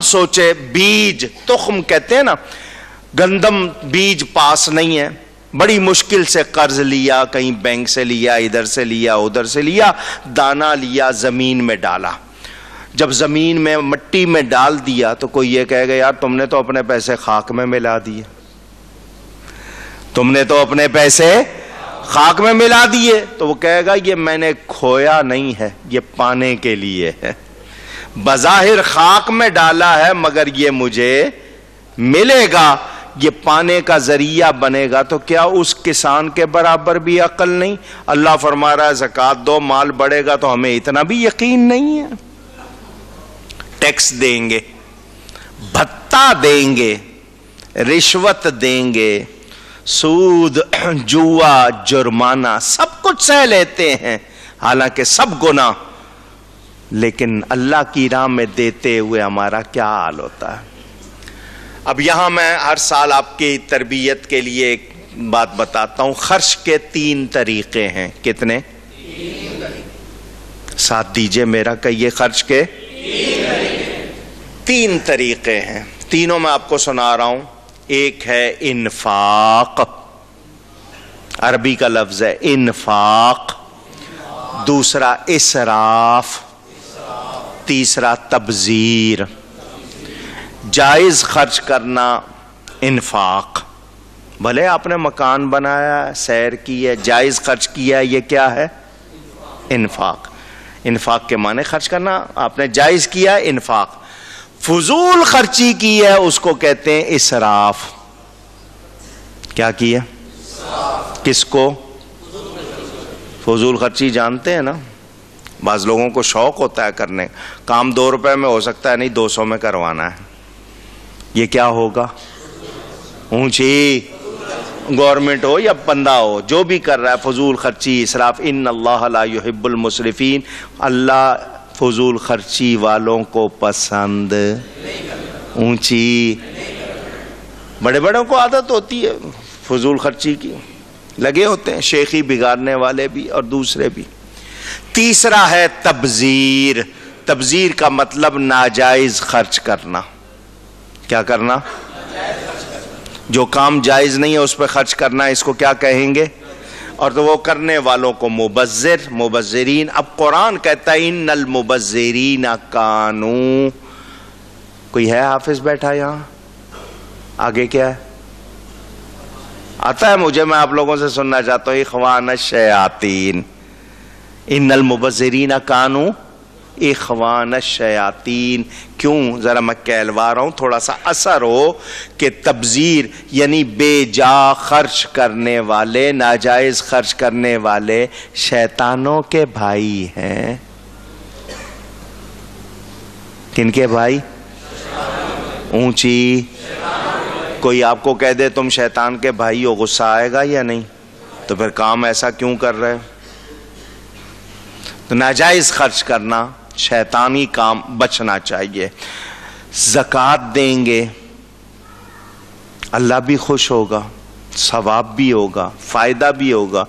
سوچے بیج تخم کہتے ہیں نا، گندم بیج پاس نہیں ہے، بڑی مشکل سے قرض لیا، کہیں بینک سے لیا، ادھر سے لیا ادھر سے لیا، دانا لیا، زمین میں ڈالا۔ جب زمین میں مٹی میں ڈال دیا تو کوئی یہ کہے گا یار تم نے تو اپنے پیسے خاک میں ملا دیے، تم نے تو اپنے پیسے خاک میں ملا دیے۔ تو وہ کہے گا یہ میں نے کھویا نہیں ہے، یہ پانے کے لیے ہے، بظاہر خاک میں ڈالا ہے مگر یہ مجھے ملے گا، یہ پانے کا ذریعہ بنے گا۔ تو کیا اس کسان کے برابر بھی عقل نہیں؟ اللہ فرما رہا ہے زکوٰۃ دو، مال بڑھے گا، تو ہمیں اتنا بھی یقین نہیں ہے؟ ٹیکس دیں گے، بھتہ دیں گے، رشوت دیں گے، سود، جوا، جرمانہ، سب کچھ سہ لیتے ہیں، حالانکہ سب گناہ، لیکن اللہ کی راہ میں دیتے ہوئے ہمارا کیا حال ہوتا ہے؟ اب یہاں میں ہر سال آپ کی تربیت کے لیے ایک بات بتاتا ہوں، خرچ کے 3 طریقے ہیں۔ کتنے؟ ساتھ دیجئے میرا، کہیے خرچ کے 3 طریقے ہیں، تینوں میں آپ کو سنا رہا ہوں۔ ایک ہے انفاق، عربی کا لفظ ہے انفاق، دوسرا اسراف، تیسرا تبذیر۔ جائز خرچ کرنا انفاق، بھلے آپ نے مکان بنایا، سیر کی ہے، جائز خرچ کیا ہے، یہ کیا ہے؟ انفاق۔ انفاق کے معنی خرچ کرنا، آپ نے جائز کیا ہے، انفاق۔ فضول خرچی کی ہے اس کو کہتے ہیں اسراف۔ کیا کی ہے؟ کس کو؟ فضول خرچی جانتے ہیں نا، بعض لوگوں کو شوق ہوتا ہے کرنے، کام 2 روپے میں ہو سکتا ہے، نہیں 200 میں کروانا ہے، یہ کیا ہوگا؟ اونچی گورنمنٹ ہو یا بندہ ہو، جو بھی کر رہا ہے فضول خرچی، اسراف۔ ان اللہ لا يحب المسرفین، اللہ فضول خرچی والوں کو پسند، اونچی، بڑے بڑوں کو عادت ہوتی ہے فضول خرچی کی، لگے ہوتے ہیں، شیخی بگاڑنے والے بھی اور دوسرے بھی۔ تیسرا ہے تبذیر۔ تبذیر کا مطلب ناجائز خرچ کرنا۔ کیا کرنا؟ جو کام جائز نہیں ہے اس پہ خرچ کرنا، اس کو کیا کہیں گے؟ اور تو وہ کرنے والوں کو مبذر، مبذرین۔ اب قرآن کہتا ہے ان المبذرین کانوا، کوئی ہے حافظ بیٹھا یہاں؟ آگے کیا ہے آتا ہے مجھے، میں آپ لوگوں سے سننا چاہتا ہوں، اخوان الشیاطین۔ ان المبذرین کانوا اخوان الشیاطین۔ کیوں؟ ذرا میں کہلوا رہا ہوں تھوڑا سا اثر ہو کہ تبذیر یعنی بے جا خرچ کرنے والے، ناجائز خرچ کرنے والے شیطانوں کے بھائی ہیں۔ کن کے بھائی؟ اونچی۔ کوئی آپ کو کہہ دے تم شیطان کے بھائی ہو، غصہ آئے گا یا نہیں؟ تو پھر کام ایسا کیوں کر رہے؟ تو ناجائز خرچ کرنا، شیطانی کام بچنا چاہیے۔ زکوٰۃ دیں گے، اللہ بھی خوش ہوگا، ثواب بھی ہوگا، فائدہ بھی ہوگا،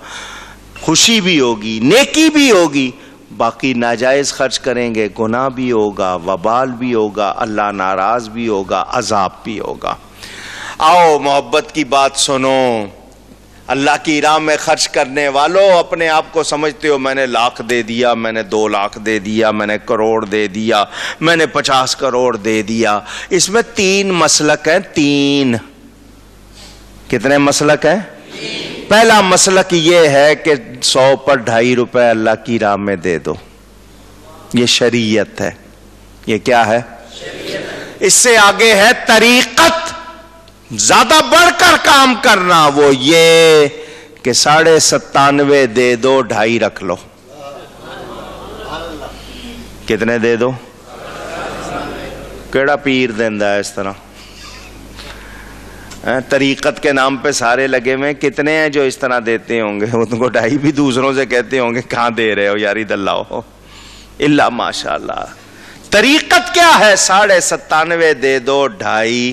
خوشی بھی ہوگی، نیکی بھی ہوگی۔ باقی ناجائز خرچ کریں گے، گناہ بھی ہوگا، وبال بھی ہوگا، اللہ ناراض بھی ہوگا، عذاب بھی ہوگا۔ آؤ محبت کی بات سنو، اللہ کی راہ میں خرچ کرنے والوں، اپنے آپ کو سمجھتے ہو میں نے 1,00,000 دے دیا، میں نے 2,00,000 دے دیا، میں نے 1,00,00,000 دے دیا، میں نے 50 کروڑ دے دیا۔ اس میں 3 مسلک ہیں، 3۔ کتنے مسلک ہیں؟ پہلا مسلک یہ ہے کہ 100 پر 2.5 روپے اللہ کی راہ میں دے دو، یہ شریعت ہے۔ یہ کیا ہے؟ اس سے آگے ہے طریقت، زیادہ بڑھ کر کام کرنا، وہ یہ کہ 97.5 دے دو، 2.5 رکھ لو۔ کتنے دے دو؟ کیڑا پیر دیندا ہے اس طرح؟ طریقت کے نام پہ سارے لگے ہوئے، کتنے ہیں جو اس طرح دیتے ہوں گے؟ ان کو 2.5 بھی دوسروں سے کہتے ہوں گے کہاں دے رہے ہو یار، ادھر لاؤ، اللہ ماشاء اللہ۔ طریقت کیا ہے؟ 97.5 دے دو، 2.5۔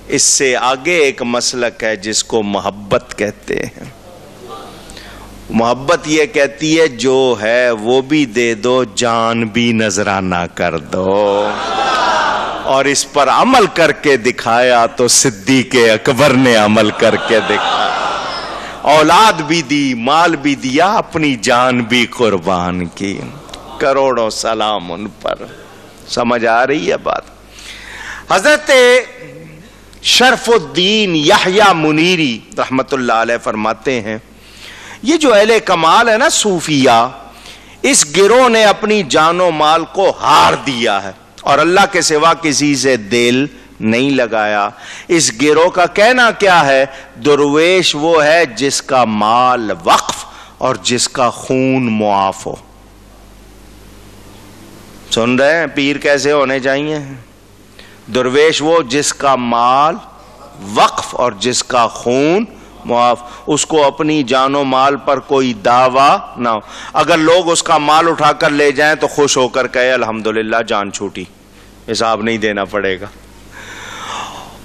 اس سے آگے ایک مسلک ہے جس کو محبت کہتے ہیں۔ محبت یہ کہتی ہے جو ہے وہ بھی دے دو، جان بھی نذرانہ کر دو۔ اور اس پر عمل کر کے دکھایا تو صدیق اکبر نے عمل کر کے دکھایا. اولاد بھی دی، مال بھی دیا، اپنی جان بھی قربان کی. کروڑوں سلام ان پر. سمجھ آ رہی ہے بات؟ حضرت شرف الدین یحییٰ منیری رحمت اللہ علیہ فرماتے ہیں یہ جو اہل کمال ہے نا صوفیہ، اس گروہ نے اپنی جان و مال کو ہار دیا ہے اور اللہ کے سوا کسی سے دل نہیں لگایا. اس گروہ کا کہنا کیا ہے؟ درویش وہ ہے جس کا مال وقف اور جس کا خون معاف ہو. سن رہے ہیں پیر کیسے ہونے چاہیے؟ درویش وہ جس کا مال وقف اور جس کا خون معاف، اس کو اپنی جان و مال پر کوئی دعویٰ نہ ہو. اگر لوگ اس کا مال اٹھا کر لے جائیں تو خوش ہو کر کہے الحمدللہ جان چھوٹی، حساب نہیں دینا پڑے گا.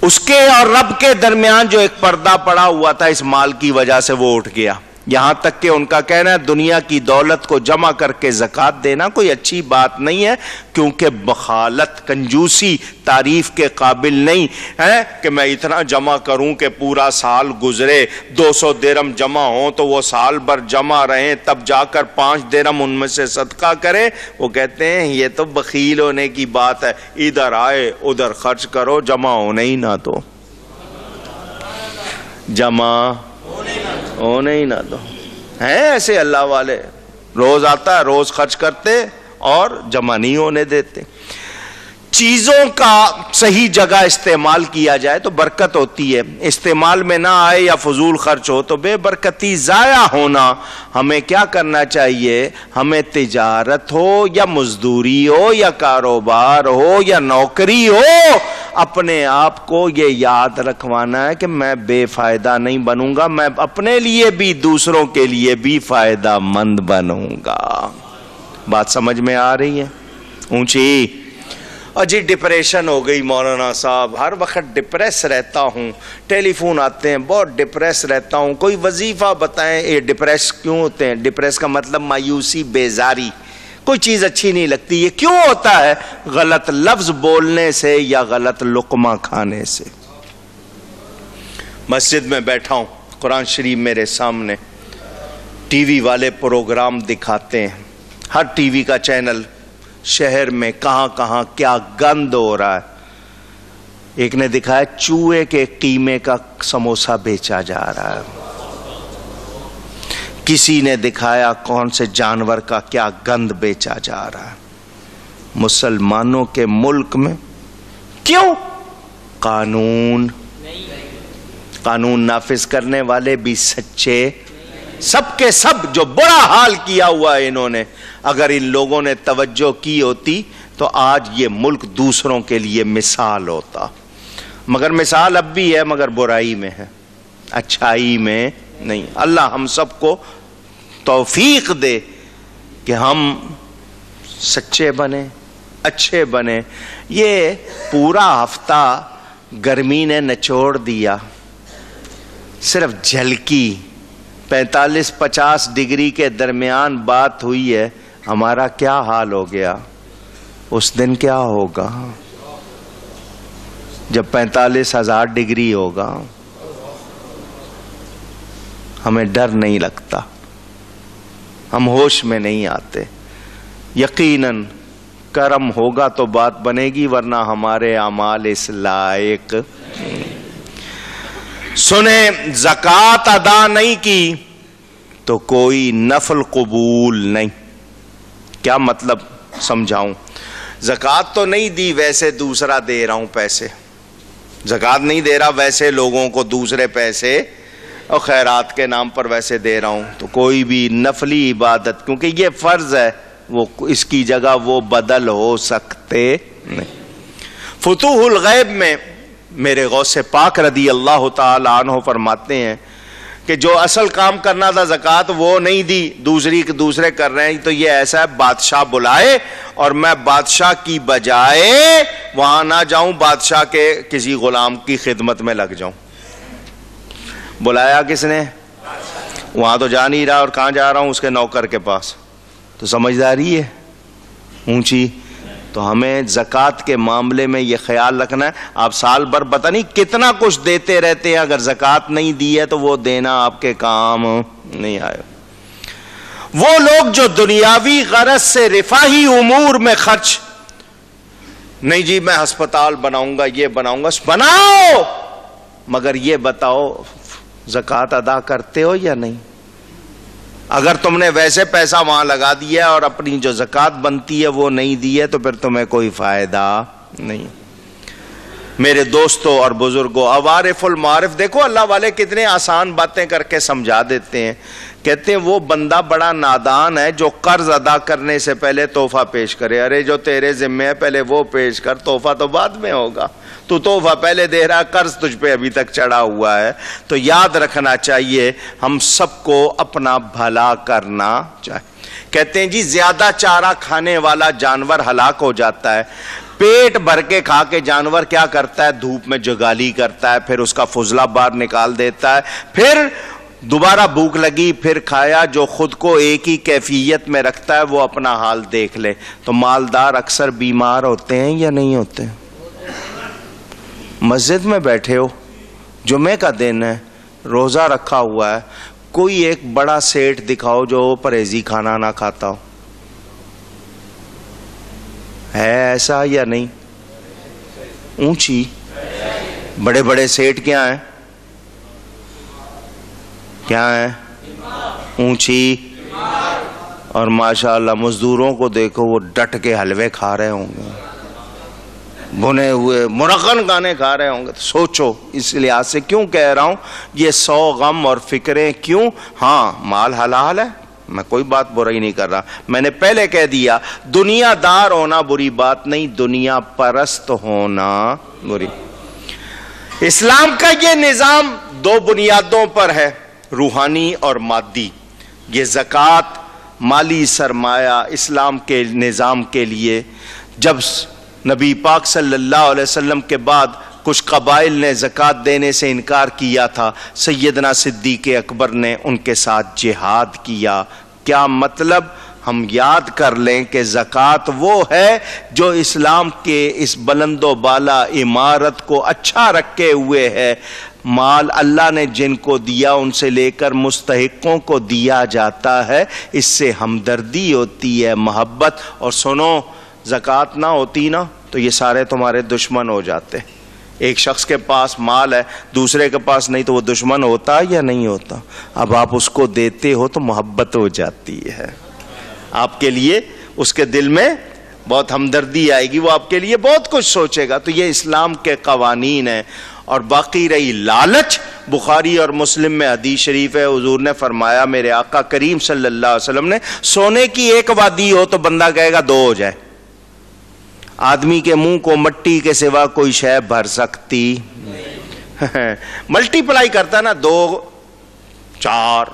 اس کے اور رب کے درمیان جو ایک پردہ پڑا ہوا تھا اس مال کی وجہ سے وہ اٹھ گیا. یہاں تک کہ ان کا کہنا ہے دنیا کی دولت کو جمع کر کے زکوٰۃ دینا کوئی اچھی بات نہیں ہے، کیونکہ بخالت، کنجوسی تعریف کے قابل نہیں ہے کہ میں اتنا جمع کروں کہ پورا سال گزرے، 200 درہم جمع ہوں تو وہ سال بھر جمع رہیں، تب جا کر 5 درہم ان میں سے صدقہ کریں. وہ کہتے ہیں یہ تو بخیل ہونے کی بات ہے، ادھر آئے ادھر خرچ کرو، جمع ہونے ہی نہ دو، جمع ہونے ہی نہ دو. ہیں ایسے اللہ والے، روز آتا ہے روز خرچ کرتے اور جمع نہیں ہونے دیتے. چیزوں کا صحیح جگہ استعمال کیا جائے تو برکت ہوتی ہے، استعمال میں نہ آئے یا فضول خرچ ہو تو بے برکتی، ضائع ہونا. ہمیں کیا کرنا چاہیے؟ ہمیں تجارت ہو یا مزدوری ہو یا کاروبار ہو یا نوکری ہو، اپنے آپ کو یہ یاد رکھوانا ہے کہ میں بے فائدہ نہیں بنوں گا، میں اپنے لیے بھی دوسروں کے لیے بھی فائدہ مند بنوں گا. بات سمجھ میں آ رہی ہے؟ اونچی. جی ڈپریشن ہو گئی مولانا صاحب، ہر وقت ڈپریس رہتا ہوں، ٹیلی فون آتے ہیں، بہت ڈپریس رہتا ہوں، کوئی وظیفہ بتائیں. یہ ڈپریس کیوں ہوتے ہیں؟ ڈپریس کا مطلب مایوسی، بیزاری، کوئی چیز اچھی نہیں لگتی. یہ کیوں ہوتا ہے؟ غلط لفظ بولنے سے یا غلط لقمہ کھانے سے. مسجد میں بیٹھا ہوں، قرآن شریف میرے سامنے، ٹی وی والے پروگرام دکھاتے ہیں، ہر ٹی وی کا چینل، شہر میں کہاں کہاں کیا گند ہو رہا ہے. ایک نے دکھایا چوہے کے قیمے کا سموسہ بیچا جا رہا ہے، کسی نے دکھایا کون سے جانور کا کیا گند بیچا جا رہا ہے. مسلمانوں کے ملک میں کیوں؟ قانون نافذ کرنے والے بھی سچے، سب کے سب جو بڑا حال کیا ہوا ہے انہوں نے. اگر ان لوگوں نے توجہ کی ہوتی تو آج یہ ملک دوسروں کے لیے مثال ہوتا. مگر مثال اب بھی ہے، مگر برائی میں ہے، اچھائی میں نہیں. اللہ ہم سب کو توفیق دے کہ ہم سچے بنیں، اچھے بنیں. یہ پورا ہفتہ گرمی نے نچوڑ دیا، صرف جھلکی 45-50 ڈگری کے درمیان بات ہوئی ہے. ہمارا کیا حال ہو گیا؟ اس دن کیا ہوگا جب 45,000 ڈگری ہوگا؟ ہمیں ڈر نہیں لگتا، ہم ہوش میں نہیں آتے. یقیناً کرم ہوگا تو بات بنے گی، ورنہ ہمارے اعمال اس لائق. سنیں، زکوٰۃ ادا نہیں کی تو کوئی نفل قبول نہیں. کیا مطلب سمجھاؤں؟ زکوٰۃ تو نہیں دی، ویسے دوسرا دے رہا ہوں پیسے. زکوٰۃ نہیں دے رہا، ویسے لوگوں کو دوسرے پیسے اور خیرات کے نام پر ویسے دے رہا ہوں، تو کوئی بھی نفلی عبادت، کیونکہ یہ فرض ہے، وہ اس کی جگہ وہ بدل ہو سکتے نہیں. فتوح الغیب میں میرے غوث پاک رضی اللہ تعالی عنہ فرماتے ہیں کہ جو اصل کام کرنا تھا زکوٰۃ وہ نہیں دی، دوسرے کر رہے ہیں. تو یہ ایسا ہے بادشاہ بلائے اور میں بادشاہ کی بجائے وہاں نہ جاؤں، بادشاہ کے کسی غلام کی خدمت میں لگ جاؤں. بلایا کس نے؟ وہاں تو جا نہیں رہا، اور کہاں جا رہا ہوں؟ اس کے نوکر کے پاس. تو سمجھداری ہے اونچی. تو ہمیں زکوٰۃ کے معاملے میں یہ خیال رکھنا ہے. آپ سال بھر پتہ نہیں کتنا کچھ دیتے رہتے ہیں, اگر زکوٰۃ نہیں دی ہے تو وہ دینا آپ کے کام نہیں آئے. وہ لوگ جو دنیاوی غرض سے رفاہی امور میں خرچ, نہیں جی میں ہسپتال بناؤں گا, یہ بناؤں گا, بناؤ, مگر یہ بتاؤ زکوٰۃ ادا کرتے ہو یا نہیں؟ اگر تم نے ویسے پیسہ وہاں لگا دیا اور اپنی جو زکوٰۃ بنتی ہے وہ نہیں دی ہے تو پھر تمہیں کوئی فائدہ نہیں. میرے دوستوں اور بزرگوں, عوارف المعارف, دیکھو اللہ والے کتنے آسان باتیں کر کے سمجھا دیتے ہیں. کہتے ہیں وہ بندہ بڑا نادان ہے جو قرض ادا کرنے سے پہلے تحفہ پیش کرے. ارے جو تیرے ذمہ ہے پہلے وہ پیش کر, تحفہ تو بعد میں ہوگا. تو تحفہ پہلے دے رہا, قرض تجھ پہ ابھی تک چڑھا ہوا ہے. تو یاد رکھنا چاہیے ہم سب کو اپنا بھلا کرنا چاہیے. کہتے ہیں جی زیادہ چارہ کھانے والا جانور ہلاک ہو جاتا ہے. پیٹ بھر کے کھا کے جانور کیا کرتا ہے؟ دھوپ میں جگالی کرتا ہے, پھر اس کا فضلہ باہر نکال دیتا ہے, پھر دوبارہ بھوک لگی پھر کھایا. جو خود کو ایک ہی کیفیت میں رکھتا ہے وہ اپنا حال دیکھ لے. تو مالدار اکثر بیمار ہوتے ہیں یا نہیں ہوتے؟ مسجد میں بیٹھے ہو, جمعے کا دن ہے, روزہ رکھا ہوا ہے, کوئی ایک بڑا سیٹ دکھاؤ جو پرہیزی کھانا نہ کھاتا ہو. ہے ایسا یا نہیں؟ اونچی بڑے بڑے سیٹ کیا ہیں؟ کیا ہیں؟ اونچی. اور ماشاءاللہ مزدوروں کو دیکھو وہ ڈٹ کے حلوے کھا رہے ہوں گے, بنے ہوئے مرغن گانے کھا رہے ہوں گے. تو سوچو, اس لحاظ سے کیوں کہہ رہا ہوں یہ 100 غم اور فکریں کیوں؟ ہاں مال حلال ہے, میں کوئی بات برائی نہیں کر رہا. میں نے پہلے کہہ دیا دنیا دار ہونا بری بات نہیں, دنیا پرست ہونا بری. اسلام کا یہ نظام 2 بنیادوں پر ہے, روحانی اور مادی. یہ زکوٰۃ مالی سرمایہ اسلام کے نظام کے لیے. جب نبی پاک صلی اللہ علیہ وسلم کے بعد کچھ قبائل نے زکوٰۃ دینے سے انکار کیا تھا, سیدنا صدیق اکبر نے ان کے ساتھ جہاد کیا. کیا مطلب؟ ہم یاد کر لیں کہ زکوٰۃ وہ ہے جو اسلام کے اس بلند و بالا عمارت کو اچھا رکھے ہوئے ہے. مال اللہ نے جن کو دیا ان سے لے کر مستحقوں کو دیا جاتا ہے, اس سے ہمدردی ہوتی ہے, محبت. اور سنو, زکوٰۃ نہ ہوتی نا تو یہ سارے تمہارے دشمن ہو جاتے. ایک شخص کے پاس مال ہے دوسرے کے پاس نہیں تو وہ دشمن ہوتا یا نہیں ہوتا؟ اب آپ اس کو دیتے ہو تو محبت ہو جاتی ہے آپ کے لیے, اس کے دل میں بہت ہمدردی آئے گی, وہ آپ کے لیے بہت کچھ سوچے گا. تو یہ اسلام کے قوانین ہیں. اور باقی رہی لالچ, بخاری اور مسلم میں حدیث شریف ہے, حضور نے فرمایا, میرے آقا کریم صلی اللہ علیہ وسلم نے, سونے کی ایک وادی ہو تو بندہ کہے گا 2 ہو جائے. آدمی کے منہ کو مٹی کے سوا کوئی شے بھر سکتی ملٹی پلائی کرتا نا, 2 4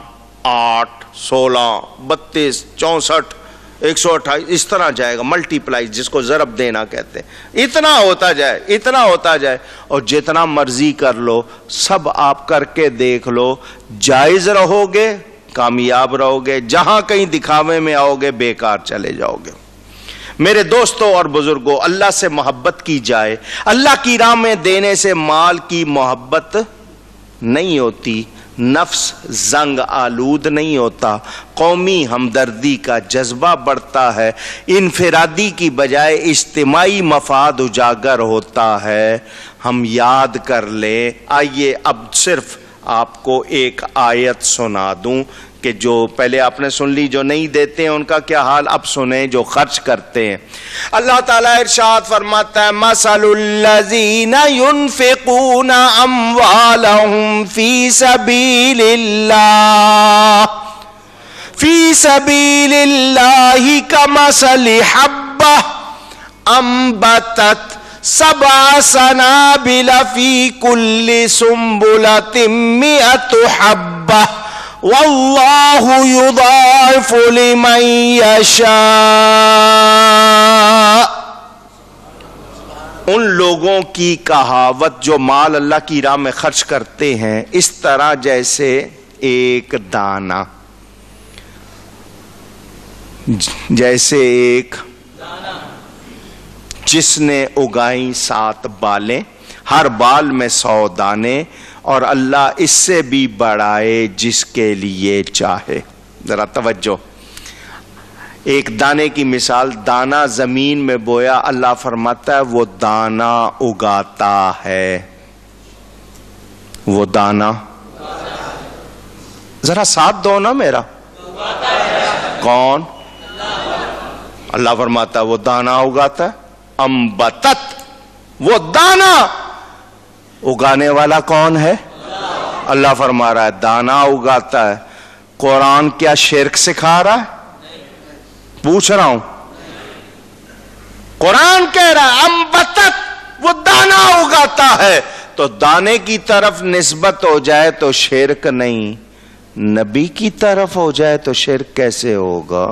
8 16 32 64 128 اس طرح جائے گا ملٹی پلائی, جس کو ضرب دینا کہتے ہیں. اتنا ہوتا جائے, اتنا ہوتا جائے, اور جتنا مرضی کر لو, سب آپ کر کے دیکھ لو, جائز رہو گے کامیاب رہو گے, جہاں کہیں دکھاوے میں آؤ گے بیکار چلے جاؤ گے. میرے دوستوں اور بزرگوں, اللہ سے محبت کی جائے. اللہ کی راہ میں دینے سے مال کی محبت نہیں ہوتی, نفس زنگ آلود نہیں ہوتا, قومی ہمدردی کا جذبہ بڑھتا ہے, انفرادی کی بجائے اجتماعی مفاد اجاگر ہوتا ہے. ہم یاد کر لیں. آئیے اب صرف آپ کو ایک آیت سنا دوں کہ جو پہلے آپ نے سن لی, جو نہیں دیتے ہیں ان کا کیا حال, اب سنیں جو خرچ کرتے ہیں. اللہ تعالیٰ ارشاد فرماتا ہے, مثل الذین ينفقون اموالهم فی سبیل اللہ کمثل حبہ انبتت 7 سنابل فی کل سنبلۃ 100 حبہ واللہ یضاعف لمن یشاء. ان لوگوں کی کہاوت جو مال اللہ کی راہ میں خرچ کرتے ہیں اس طرح جیسے ایک دانہ, جیسے ایک جس نے اگائی 7 بالیں، ہر بال میں 100 دانے، اور اللہ اس سے بھی بڑھائے جس کے لیے چاہے. ذرا توجہ، ایک دانے کی مثال، دانا زمین میں بویا، اللہ فرماتا ہے وہ دانا اگاتا ہے، وہ دانا. ذرا ساتھ دو نا میرا. کون؟ اللہ فرماتا ہے وہ دانا اگاتا ہے. انبتت، وہ دانا اگانے والا کون ہے؟ اللہ فرما رہا ہے دانا اگاتا ہے. قرآن کیا شرک سکھا رہا ہے؟ پوچھ رہا ہوں. قرآن کہہ رہا ہے انبتت، وہ دانا اگاتا ہے. تو دانے کی طرف نسبت ہو جائے تو شرک نہیں، نبی کی طرف ہو جائے تو شرک کیسے ہوگا؟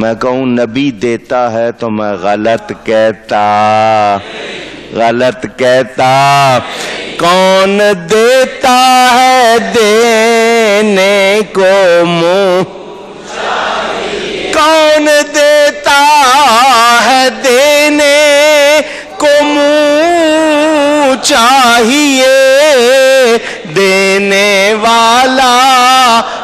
میں کہوں نبی دیتا ہے تو میں غلط کہتا، غلط کہتا. کون دیتا ہے دینے کو منہ، کون دیتا ہے دینے کو منہ چاہیے، دینے والا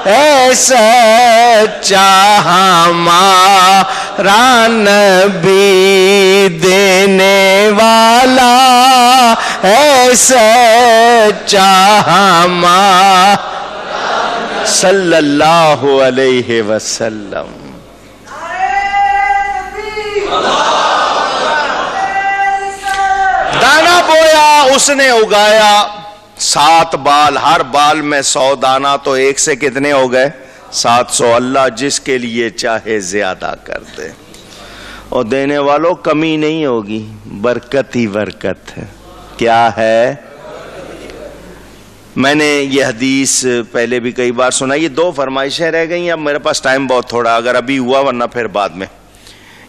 ہے سچا ہمارا نبی، دینے والا ہے سچا ہمارا صلی اللہ علیہ وسلم. دانا بویا، اس نے اگایا 7 بال، ہر بال میں 100 دانا، تو ایک سے کتنے ہو گئے؟ 700. اللہ جس کے لیے چاہے زیادہ کر دے، اور دینے والوں کمی نہیں ہوگی، برکت ہی برکت ہے. کیا ہے؟ میں نے یہ حدیث پہلے بھی کئی بار سنا. یہ 2 فرمائشیں رہ گئی، اب میرے پاس ٹائم بہت تھوڑا، اگر ابھی ہوا ورنہ پھر بعد میں.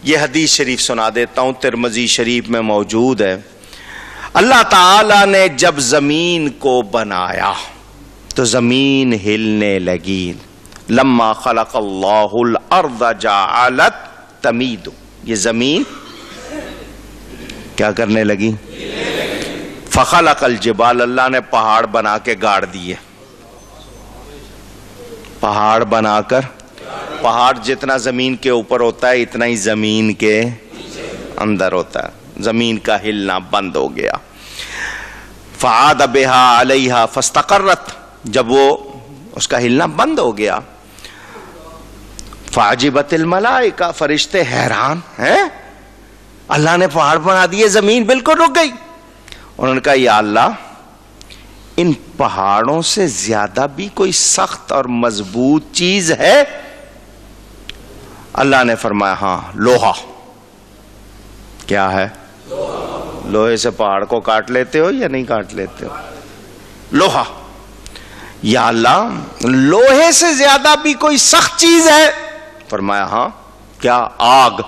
یہ حدیث شریف سنا دیتا ہوں، ترمذی شریف میں موجود ہے. اللہ تعالی نے جب زمین کو بنایا تو زمین ہلنے لگی. لما خلق اللہ الارض جعلت تمید، یہ زمین کیا کرنے لگی؟ فخلق الجبال، اللہ نے پہاڑ بنا کے گاڑ دیے. پہاڑ بنا کر، پہاڑ جتنا زمین کے اوپر ہوتا ہے اتنا ہی زمین کے اندر ہوتا ہے. زمین کا ہلنا بند ہو گیا. فعاد بها علیہا فاستقرت، جب وہ اس کا ہلنا بند ہو گیا. فعجبت الملائکہ، فرشتے حیران ہیں، اللہ نے پہاڑ بنا دیے، زمین بالکل رک گئی. انہوں نے کہا یا اللہ، ان پہاڑوں سے زیادہ بھی کوئی سخت اور مضبوط چیز ہے؟ اللہ نے فرمایا ہاں، لوہا. کیا ہے؟ لوہے سے پہاڑ کو کاٹ لیتے ہو یا نہیں کاٹ لیتے ہو؟ لوہا. یا اللہ، لوہے سے زیادہ بھی کوئی سخت چیز ہے؟ فرمایا ہاں. کیا؟ آگ.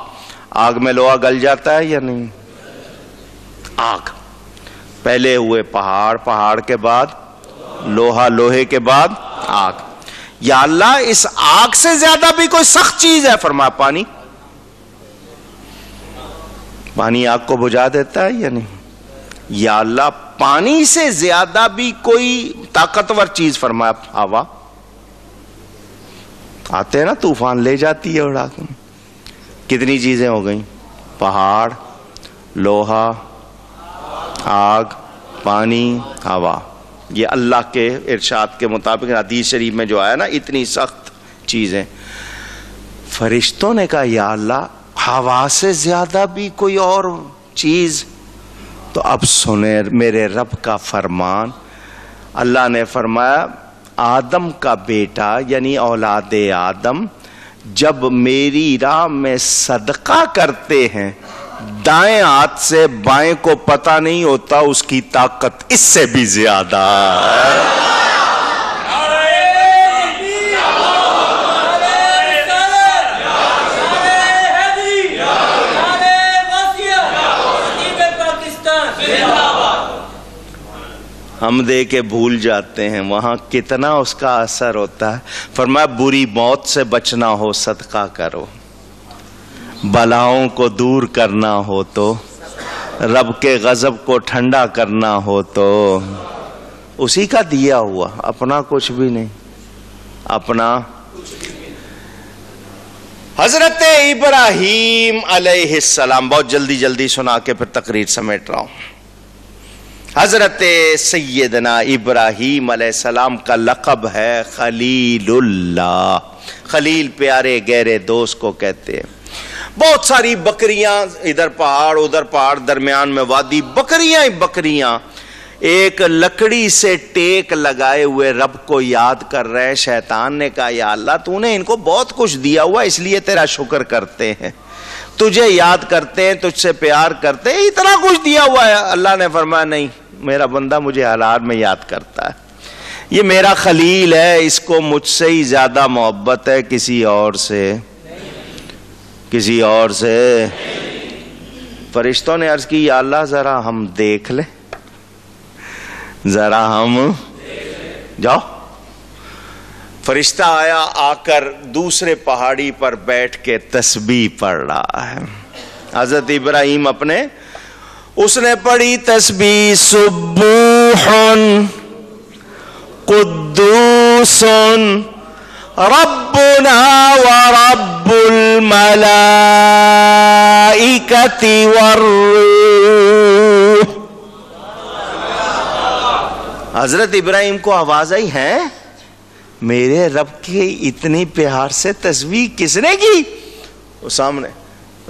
آگ میں لوہا گل جاتا ہے یا نہیں؟ آگ. پہلے ہوئے پہاڑ، پہاڑ کے بعد لوہا، لوہے کے بعد آگ. یا اللہ، اس آگ سے زیادہ بھی کوئی سخت چیز ہے؟ فرمایا پانی. پانی آگ کو بجھا دیتا ہے یا نہیں؟ یا اللہ، پانی سے زیادہ بھی کوئی طاقتور چیز؟ فرمایا ہوا. آتے ہیں نا طوفان لے جاتی ہے اڑا کے. کتنی چیزیں ہو گئیں؟ پہاڑ، لوہا، آگ، پانی، ہوا. یہ اللہ کے ارشاد کے مطابق حدیث شریف میں جو آیا نا، اتنی سخت چیزیں. فرشتوں نے کہا یا اللہ، ہوا سے زیادہ بھی کوئی اور چیز؟ تو اب سنیں میرے رب کا فرمان. اللہ نے فرمایا آدم کا بیٹا یعنی اولاد آدم جب میری راہ میں صدقہ کرتے ہیں، دائیں ہاتھ سے بائیں کو پتہ نہیں ہوتا اس کی طاقت اس سے بھی زیادہ ہے. ہم دے کے بھول جاتے ہیں وہاں کتنا اس کا اثر ہوتا ہے. فرمایا بری موت سے بچنا ہو صدقہ کرو. بلاؤں کو دور کرنا ہو تو، رب کے غضب کو ٹھنڈا کرنا ہو تو، اسی کا دیا ہوا، اپنا کچھ بھی نہیں، اپنا۔ حضرت ابراہیم علیہ السلام، بہت جلدی جلدی سنا کے پھر تقریر سمیٹ رہا ہوں۔ حضرت سیدنا ابراہیم علیہ السلام کا لقب ہے خلیل اللہ، خلیل پیارے گہرے دوست کو کہتے ہیں۔ بہت ساری بکریاں، ادھر پہاڑ ادھر پہاڑ، درمیان میں وادی، بکریاں ہی بکریاں ایک لکڑی سے ٹیک لگائے ہوئے رب کو یاد کر رہے ہیں۔ شیطان نے کہا یا اللہ تو نے ان کو بہت کچھ دیا ہوا، اس لیے تیرا شکر کرتے ہیں، تجھے یاد کرتے ہیں، تجھ سے پیار کرتے ہیں، اتنا کچھ دیا ہوا ہے۔ اللہ نے فرمایا نہیں، میرا بندہ مجھے حالات میں یاد کرتا ہے، یہ میرا خلیل ہے، اس کو مجھ سے ہی زیادہ محبت ہے کسی اور سے، کسی اور سے۔ فرشتوں نے عرض کی یا اللہ ذرا ہم دیکھ لیں، ذرا ہم جاؤ۔ فرشتہ آیا، آ کر دوسرے پہاڑی پر بیٹھ کے تسبیح پڑھ رہا ہے۔ حضرت ابراہیم اپنے، اس نے پڑھی تسبیح، سبوح قدوس ربنا ورب الملائکۃ والروح۔ حضرت ابراہیم کو آواز آئی ہے میرے رب کے اتنی پیار سے تسبیح کس نے کی؟ وہ سامنے،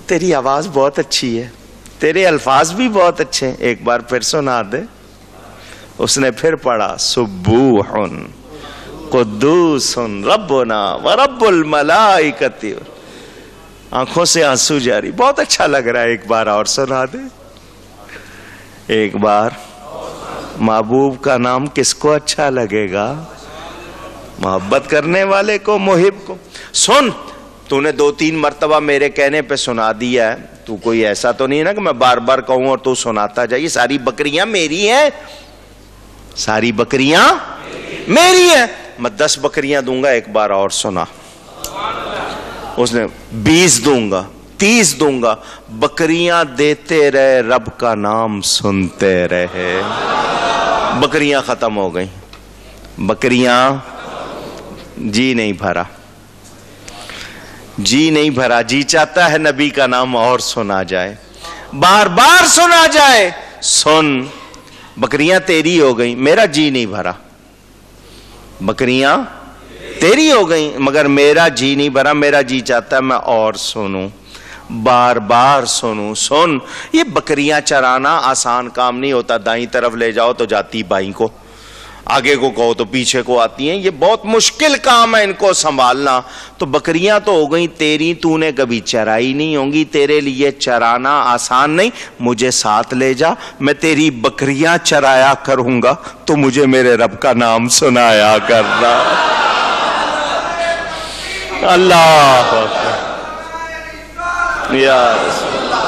تیری آواز بہت اچھی ہے، تیرے الفاظ بھی بہت اچھے ہیں، ایک بار پھر سنا دے۔ اس نے پھر پڑھا سبوح قدوس ربنا ورب الملائکۃ، آنکھوں سے آنسو جاری، بہت اچھا لگ رہا ہے، ایک بار اور سنا دے، ایک بار۔ محبوب کا نام کس کو اچھا لگے گا؟ محبت کرنے والے کو، محب کو۔ سن، تو نے 2-3 مرتبہ میرے کہنے پہ سنا دیا ہے، تو کوئی ایسا تو نہیں ہے نا کہ میں بار بار کہوں اور تو سناتا جائے۔ ساری بکریاں میری ہیں، ساری بکریاں میری ہیں، میں 10 بکریاں دوں گا، ایک بار اور سنا۔ اس نے 20 دوں گا، 30 دوں گا، بکریاں دیتے رہے، رب کا نام سنتے رہے۔ بکریاں ختم ہو گئیں، بکریاں، جی نہیں بھرا، جی نہیں بھرا، جی چاہتا ہے نبی کا نام اور سنا جائے، بار بار سنا جائے۔ سن، بکریاں تیری ہو گئیں، میرا جی نہیں بھرا، بکریاں تیری ہو گئیں مگر میرا جی نہیں بھرا، میرا جی چاہتا ہے میں اور سنوں، بار بار سنوں۔ سن، یہ بکریاں چرانا آسان کام نہیں ہوتا، دائیں طرف لے جاؤ تو جاتی بائیں کو، آگے کو کہو تو پیچھے کو آتی ہیں، یہ بہت مشکل کام ہے ان کو سنبھالنا۔ تو بکریاں تو ہو گئیں تیری، تو نے کبھی چرائی نہیں ہوں گی، تیرے لیے چرانا آسان نہیں، مجھے ساتھ لے جا، میں تیری بکریاں چرایا کروں گا، تو مجھے میرے رب کا نام سنایا کرنا۔ اللہ یا رسول اللہ۔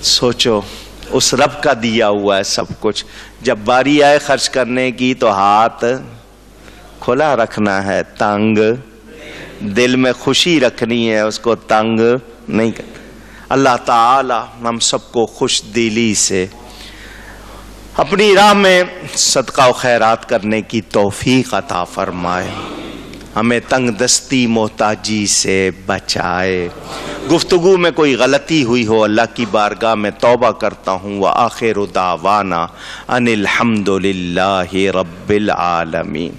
سوچو، اس رب کا دیا ہوا ہے سب کچھ، جب باری آئے خرچ کرنے کی تو ہاتھ کھلا رکھنا ہے، تنگ، دل میں خوشی رکھنی ہے، اس کو تنگ نہیں کرنا۔ اللہ تعالی ہم سب کو خوش دلی سے اپنی راہ میں صدقہ و خیرات کرنے کی توفیق عطا فرمائے، ہمیں تنگ دستی محتاجی سے بچائے۔ گفتگو میں کوئی غلطی ہوئی ہو اللہ کی بارگاہ میں توبہ کرتا ہوں، وآخر دعوانا ان الحمد للہ رب العالمین۔